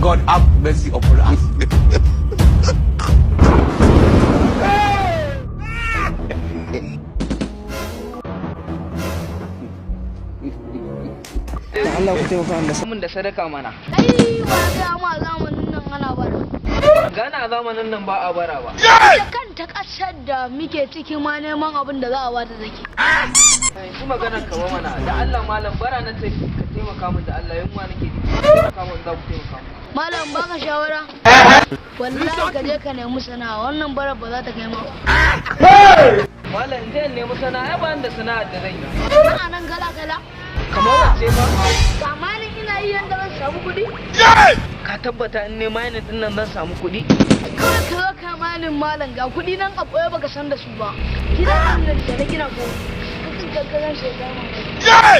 God have mercy upon us. Allah ku taimaka min da sadaka mana. Ai wa ga ma zamanin nan ana bara. Gana zamanin nan ba a bara ba. Da kanta kasar da muke ciki ma neman abin da za a bata zaki. Shi maganar ka ba mana da Allah malam bara nan sai ka taimaka min da Allah yan uwa nake taimaka min za ku taimaka min. Malam baka shawara? Wallahi ka je ka nemi sana'a wannan bara ba za ta kai ma. Malam in je nemi sana'a ba da sana'ar da zan yi. Sana'a nan kala. Kamar wace ba? Kamanin ina yi yanda zan samu kuɗi? Ka tabbata in ne mayanin din nan zan samu kuɗi? Kawai ka zo kamanin malam ga kuɗi nan a ɓoye baka san da su ba. Gidan nan da na gina ko kuɗin gaggaran shekara.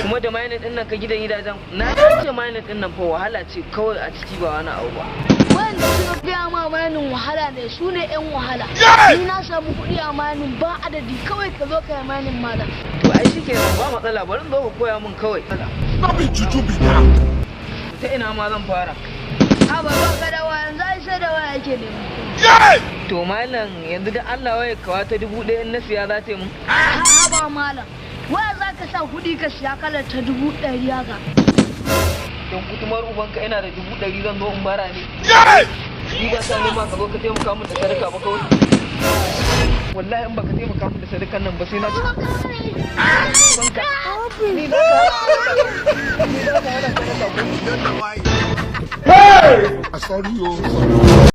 Kuma da mayanin din nan ka gidajen na ce mayanin din nan fa wahala ce kawai a ciki ba wani abu ba. Wanda suka gaya ma mayanin wahala ne su ne 'yan wahala. Ni na samu kuɗi a mayanin ba adadi kawai ka zo ka yi mayanin malam. To ai shi kenan ba matsala bari zo ka koya min kawai. Stop it, Jujubi now. Ta ina ma zan fara? Ha ba ka da waya yanzu ai sai da waya ake nemi. To malam yanzu da Allah waye kawa ta 1000 in na siya za ta yi mun? Ha ba malam. Waya za ka sa kuɗi ka siya kalar ta 100 haka. Don kutumar ubanka ina da 100 zan zo in bara ne. Ni ba sa nema ka zo ka taimaka min da sadaka ba kawai. Wallahi in baka taimaka min da sadakan nan ba sai na ci. Banka. Ni za ka hada sadaka ko? Hey! Sorry, yo.